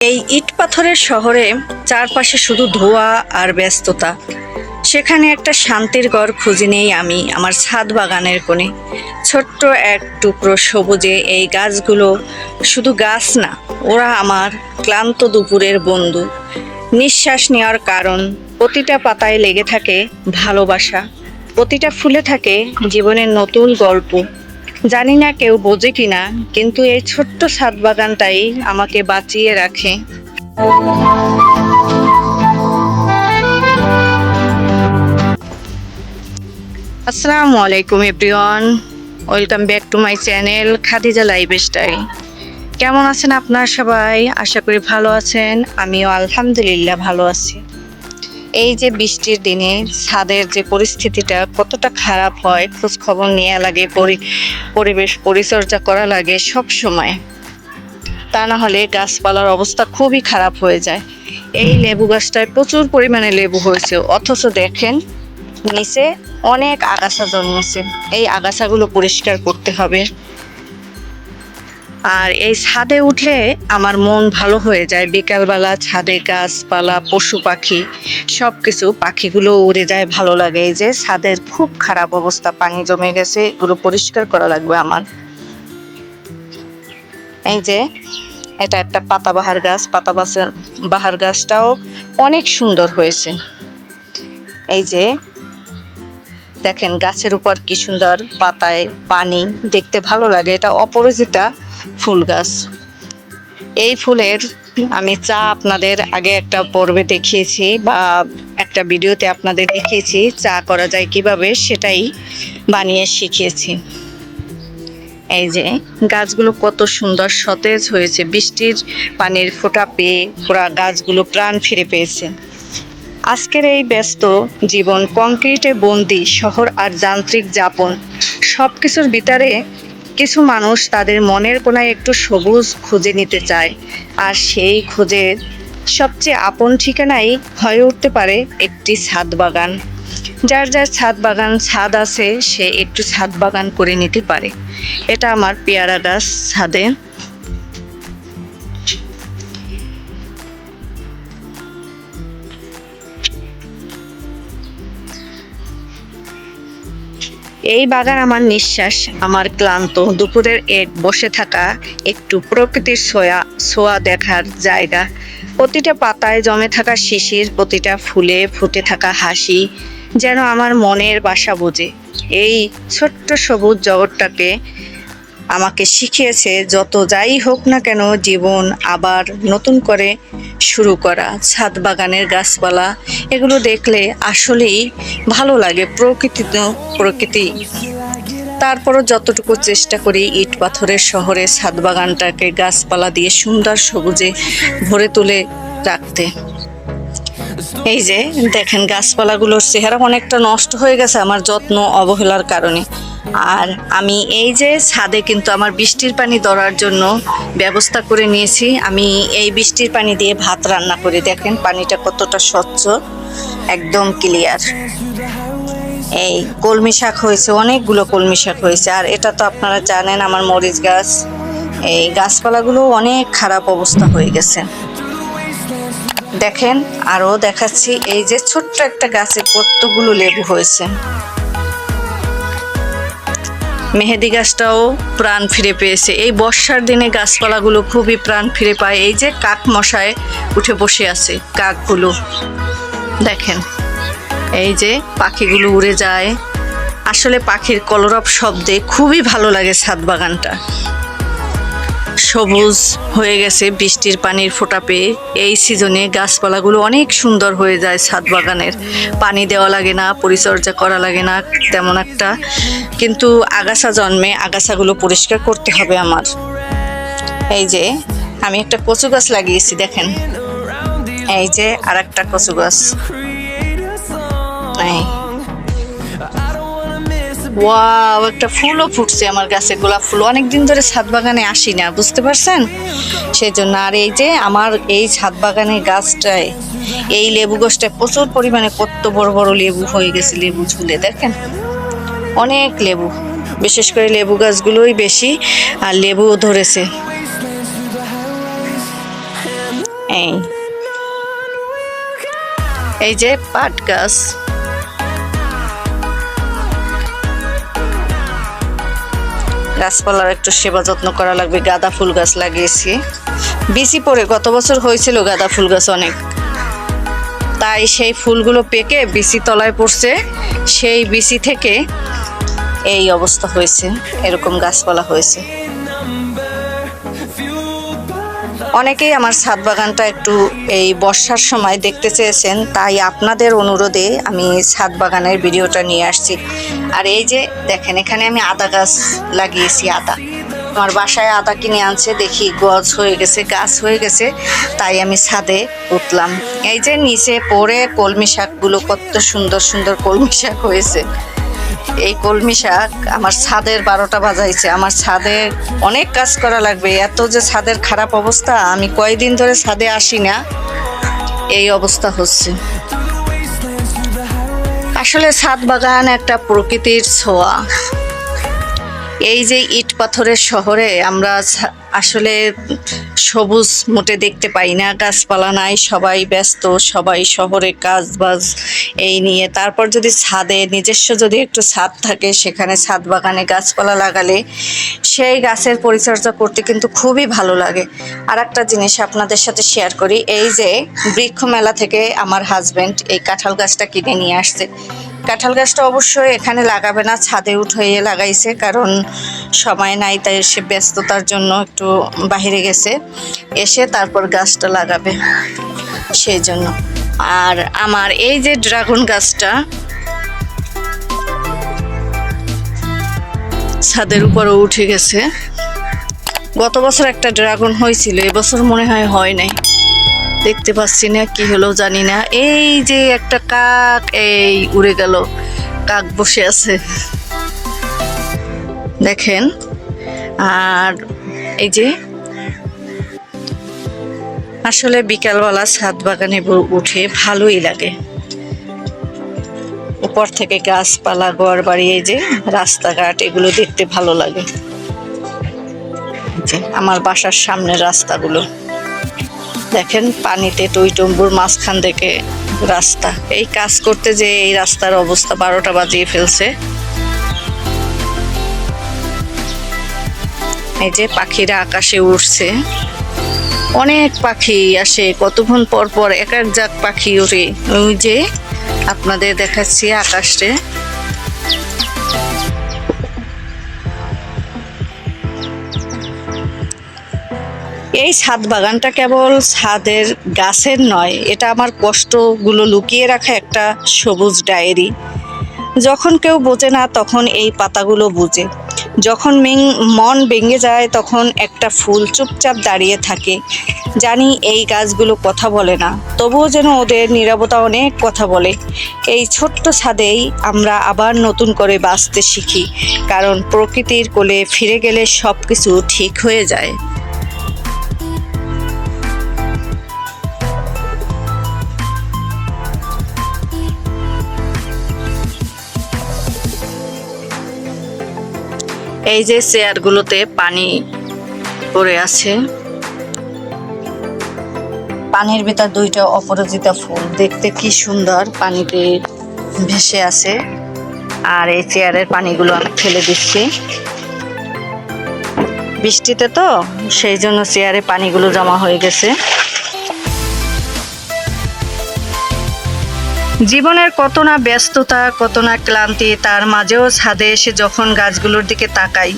এই ইট পাথরের শহরে চারপাশে শুধু ধোঁয়া আর ব্যস্ততা। সেখানে একটা শান্তির ঘর খুঁজে নেই আমি আমার ছাদ বাগানের কোণে। ছোট্ট এক টুকরো সবুজে এই গাছগুলো শুধু গাছ না, ওরা আমার ক্লান্ত দুপুরের বন্ধু। নিঃশ্বাস নেওয়ার কারণ, প্রতিটা পাতায় লেগে থাকে ভালোবাসা, প্রতিটা ফুলে থাকে জীবনের নতুন গল্প। জানি না কেউ বোঝে কিনা, কিন্তু এই ছোট্ট ছাদ বাগানটাই আমাকে বাঁচিয়ে রাখে। আসসালামু আলাইকুম everyone, welcome back to my channel Khadija lifestyle. কেমন আছেন আপনারা সবাই? আশা করি ভালো আছেন, আমিও আলহামদুলিল্লাহ ভালো আছি। এই যে বৃষ্টির দিনে ছাদের যে পরিস্থিতিটা কতটা খারাপ হয়, খোঁজ খবর নেওয়া লাগে, পরিবেশ পরিচর্যা করা লাগে সব সময়। তা না হলে গাছপালার অবস্থা খুবই খারাপ হয়ে যায়। এই লেবু গাছটায় প্রচুর পরিমাণে লেবু হয়েছে, অথচ দেখেন নিচে অনেক আগাছা জন্মেছে। এই আগাছাগুলো পরিষ্কার করতে হবে। আর এই ছাদে উঠলে আমার মন ভালো হয়ে যায়। বিকালবেলা ছাদে গাছপালা, পশু পাখি সব কিছু, পাখিগুলো উড়ে যায়, ভালো লাগে। এই যে ছাদের খুব খারাপ অবস্থা, পানি জমে গেছে, এগুলো পরিষ্কার করা লাগবে আমার। এই যে এটা একটা পাতাবাহার গাছ, বাহার গাছটাও অনেক সুন্দর হয়েছে। এই যে দেখেন গাছের উপর কি সুন্দর পাতায় পানি, দেখতে ভালো লাগে। এটা অপরাজিতা ফুল গাছ। এই ফুলের আমি চা আপনাদের আগে একটা পর্বে দেখিয়েছি, বা একটা ভিডিওতে আপনাদের দেখিয়েছি চা করা যায় কিভাবে, সেটাই বানিয়ে শিখিয়েছি। এই যে গাছগুলো কত সুন্দর সতেজ হয়েছে, বৃষ্টির পানির ফোঁটা পেয়ে পুরা গাছগুলো প্রাণ ফিরে পেয়েছে। আজকের এই ব্যস্ত জীবন, কংক্রিটে বন্দি শহর আর যান্ত্রিক যাপন, সব কিছুর ভিতরে কিছু মানুষ তাদের মনের কোনায় একটু সবুজ খুঁজে নিতে চায়। আর সেই খোঁজের সবচেয়ে আপন ঠিকানাই হয়ে উঠতে পারে একটি ছাদ বাগান। যার যার ছাদ আছে, সে একটু ছাদ বাগান করে নিতে পারে। এটা আমার পেয়ারা গাছ ছাদে। এই বাগান আমার নিঃশ্বাস, আমার ক্লান্ত দুপুরের বসে থাকা, একটু প্রকৃতির ছোঁয়া দেখার জায়গা। প্রতিটা পাতায় জমে থাকা শিশির, প্রতিটা ফুলে ফুটে থাকা হাসি যেন আমার মনের বাসা বোঝে। এই ছোট্ট সবুজ জগৎটাকে আমাকে শিখিয়েছে, যত যাই হোক না কেন, জীবন আবার নতুন করে শুরু করা। ছাদ বাগানের গাছপালা এগুলো দেখলে আসলেই ভালো লাগে, প্রকৃতি। তারপরও যতটুকু চেষ্টা করি ইট পাথরের শহরে ছাদ বাগানটাকে গাছপালা দিয়ে সুন্দর সবুজে ভরে তুলে রাখতে। এই যে দেখেন গাছপালাগুলোর চেহারা অনেকটা নষ্ট হয়ে গেছে আমার যত্ন অবহেলার কারণে। আর আমি এই যে ছাদে কিন্তু আমার বৃষ্টির পানি ধরার জন্য ব্যবস্থা করে নিয়েছি। আমি এই বৃষ্টির পানি দিয়ে ভাত রান্না করি। দেখেন পানিটা কতটা স্বচ্ছ, একদম ক্লিয়ার। এই কলমি শাক হয়েছে, অনেকগুলো কলমি শাক হয়েছে। আর এটা তো আপনারা জানেন আমার মরিচ গাছ। এই গাছপালাগুলো অনেক খারাপ অবস্থা হয়ে গেছে। দেখেন আরো দেখাচ্ছি, এই যে ছোট্ট একটা গাছে কতগুলো লেবু হয়েছে। মেহেদি গাছটাও প্রাণ ফিরে পেয়েছে। এই বর্ষার দিনে গাছপালাগুলো খুবই প্রাণ ফিরে পায়। এই যে কাক মশায় উঠে বসে আছে, কাকগুলো দেখেন। এই যে পাখিগুলো উড়ে যায়। আসলে পাখির কলরব শব্দে খুবই ভালো লাগে ছাদ বাগানটা। সবুজ হয়ে গেছে বৃষ্টির পানির ফোঁটা পেয়ে। এই সিজনে গাছপালাগুলো অনেক সুন্দর হয়ে যায় ছাদ বাগানের। পানি দেওয়া লাগে না, পরিচর্যা করা লাগে না তেমন একটা, কিন্তু আগাছা জন্মে, আগাছাগুলো পরিষ্কার করতে হবে আমার। এই যে আমি একটা কচু গাছ লাগিয়েছি, দেখেন। এই যে আর একটা কচু গাছ। ওয়াও, একটা ফুলও ফুটছে আমার গাছে, গোলাপ ফুল। অনেকদিন ধরে ছাদ বাগানে আসি না, বুঝতে পারছেন, সেই জন্য। আর এই যে আমার এই ছাদ বাগানের গাছটায়, এই লেবু গাছটায় প্রচুর পরিমাণে কত বড় বড় লেবু হয়ে গেছে, লেবু ঝুলে দেখেন, অনেক লেবু। বিশেষ করে লেবু গাছগুলোই বেশি, আর লেবুও ধরেছে। এই এই যে পাট গাছ, গাছপালার একটু সেবা যত্ন করা লাগবে। গাঁদা ফুল গাছ লাগিয়েছি, বিচি পড়ে গত বছর হয়েছিল গাঁদা ফুল গাছ অনেক, তাই সেই ফুলগুলো পেকে বিচি তলায় পড়ছে, সেই বিচি থেকে এই অবস্থা হয়েছে, এরকম গাছপালা হয়েছে। অনেকেই আমার ছাদ বাগানটা একটু এই বর্ষার সময় দেখতে চেয়েছেন, তাই আপনাদের অনুরোধে আমি ছাদ বাগানের ভিডিওটা নিয়ে আসছি। আর এই যে দেখেন, এখানে আমি আদা গাছ লাগিয়েছি। আদা আমার বাসায় আদা কিনে আনছে, দেখি গাছ হয়ে গেছে, তাই আমি ছাদে উঠলাম। এই যে নিচে পড়ে কলমি শাকগুলো, কত সুন্দর সুন্দর কলমি শাক হয়েছে। এই কলমি শাক আমার ছাদের 12টা বাজাইছে। আমার ছাদে অনেক কাজ করা লাগবে, এত যে ছাদের খারাপ অবস্থা, আমি কয়েকদিন ধরে ছাদে আসি না, এই অবস্থা হচ্ছে। আসলে ছাদ বাগান একটা প্রকৃতির ছোঁয়া। এই যে ইট পাথরের শহরে আমরা আসলে সবুজ মোটে দেখতে পাই না, গাছপালা নাই, সবাই ব্যস্ত, সবাই শহরে কাজ বাজ এই নিয়ে। তারপর যদি ছাদে নিজস্ব যদি একটু ছাদ থাকে, সেখানে ছাদ বাগানে গাছপালা লাগালে সেই গাছের পরিচর্যা করতে কিন্তু খুবই ভালো লাগে। আর একটা জিনিস আপনাদের সাথে শেয়ার করি, এই যে বৃক্ষ মেলা থেকে আমার হাজবেন্ড এই কাঁঠাল গাছটা কিনে নিয়ে আসছে। কাঁঠাল গাছটা অবশ্যই এখানে লাগাবে না, ছাদে উঠে লাগাইছে, কারণ সময় নাই, তাই সে ব্যস্ততার জন্য একটু বাহিরে গেছে, এসে তারপর গাছটা লাগাবে, সেই জন্য। আর আমার এই যে ড্রাগন গাছটা ছাদের উপরে উঠে গেছে। গত বছর একটা ড্রাগন হয়েছিল, এবছর মনে হয় নাই, দেখতে পাচ্ছি না, কি হলো জানি না। এই যে একটা কাক এই উড়ে গেল, কাক বসে আছে দেখেন। আর এই যে আসলে বিকালবেলা ছাদ বাগানে উঠে ভালোই লাগে, উপর থেকে গাছপালা, ঘর বাড়ি, এই যে রাস্তাঘাট, এগুলো দেখতে ভালো লাগে। যে আমার বাসার সামনের রাস্তাগুলো দেখেন, পানিতে টইটম্বুর মাঝখান থেকে রাস্তা। এই কাজ করতে যে এই রাস্তার অবস্থা, 12টা বাজিয়ে ফেলছে। এই যে পাখিরা আকাশে উড়ছে, অনেক পাখি আসে, কতক্ষণ পর পর এক এক জাত পাখি ওঠে। ওই যে আপনাদের দেখাচ্ছি আকাশে। এই ছাদ বাগানটা কেবল ছাদের গাছের নয়, এটা আমার কষ্টগুলো লুকিয়ে রাখা একটা সবুজ ডায়েরি। যখন কেউ বোঝে না, তখন এই পাতাগুলো বুঝে। যখন মন ভেঙে যায়, তখন একটা ফুল চুপচাপ দাঁড়িয়ে থাকে। জানি এই গাছগুলো কথা বলে না, তবুও যেন ওদের নীরবতা অনেক কথা বলে। এই ছোট্ট ছাদেই আমরা আবার নতুন করে বাঁচতে শিখি, কারণ প্রকৃতির কোলে ফিরে গেলে সব কিছু ঠিক হয়ে যায়। এই যে চেয়ারগুলোতে পানি পড়ে আছে, পানির ভিতর 2টা অপরাজিতা ফুল, দেখতে কি সুন্দর, পানিতে ভেসে আছে। আর এই চেয়ারের পানিগুলো আমি ফেলে দিচ্ছি, বৃষ্টিতে তো সেই জন্য চেয়ারে পানিগুলো জমা হয়ে গেছে। জীবনের কত না ব্যস্ততা, কত না ক্লান্তি, তার মাঝেও ছাদে এসে যখন গাছগুলোর দিকে তাকাই,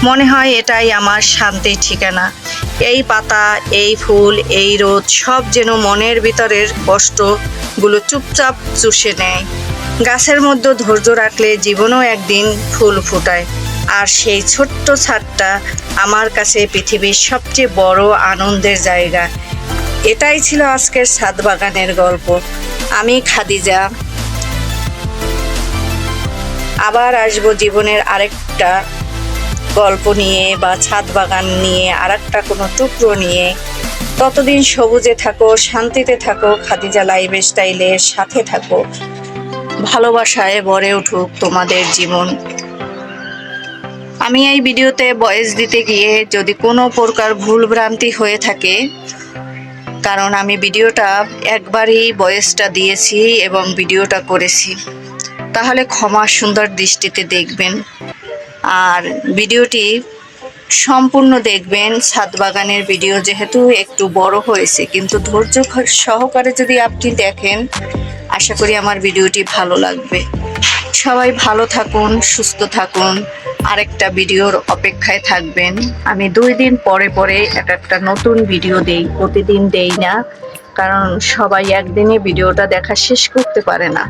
মনে হয় এটাই আমার শান্তির ঠিকানা। এই পাতা, এই ফুল, এই রোদ, সব যেন মনের ভিতরের কষ্টগুলো চুপচাপ চুষে নেয়। গাছের মধ্যে ধৈর্য রাখলে জীবনও একদিন ফুল ফোটায়। আর সেই ছোট্ট ছাদটা আমার কাছে পৃথিবীর সবচেয়ে বড় আনন্দের জায়গা। এটাই ছিল আজকের ছাদ বাগানের গল্প। আমি খাদিজা, আবার আসবো জীবনের আরেকটা গল্প নিয়ে, বা ছাদ বাগান নিয়ে, আরেকটা কোনো টুকরো নিয়ে। ততদিন সবুজে থাকো, শান্তিতে থাকো, খাদিজা লাইফস্টাইলের সাথে থাকো। ভালোবাসায় ভরে উঠুক তোমাদের জীবন। আমি এই ভিডিওতে ভয়েস দিতে গিয়ে যদি কোনো প্রকার ভুল ভ্রান্তি হয়ে থাকে, কারণ আমি ভিডিওটা একবারই ভয়েসটা দিয়েছি এবং ভিডিওটা করেছি। তাহলে ক্ষমা সুন্দর দৃষ্টিতে দেখবেন আর ভিডিওটি সম্পূর্ণ দেখবেন। ছাদ বাগানের ভিডিও যেহেতু একটু বড় হয়েছে, কিন্তু ধৈর্য সহকারে যদি আপনি দেখেন, আশা করি আমার ভিডিওটি ভালো লাগবে। সবাই ভালো থাকুন, সুস্থ থাকুন, আরেকটা ভিডিওর অপেক্ষায় থাকবেন। আমি 2 দিন পরে পরে একটা নতুন ভিডিও দেই, প্রতিদিন দেই না, কারণ সবাই একদিনে ভিডিওটা দেখা শেষ করতে পারে না।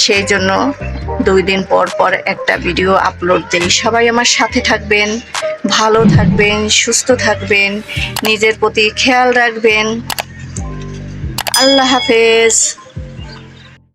সেই জন্য 2 দিন পর পর একটা ভিডিও আপলোড দেই। সবাই আমার সাথে থাকবেন, ভালো থাকবেন, সুস্থ থাকবেন, নিজের প্রতি খেয়াল রাখবেন। আল্লাহ হাফেজ।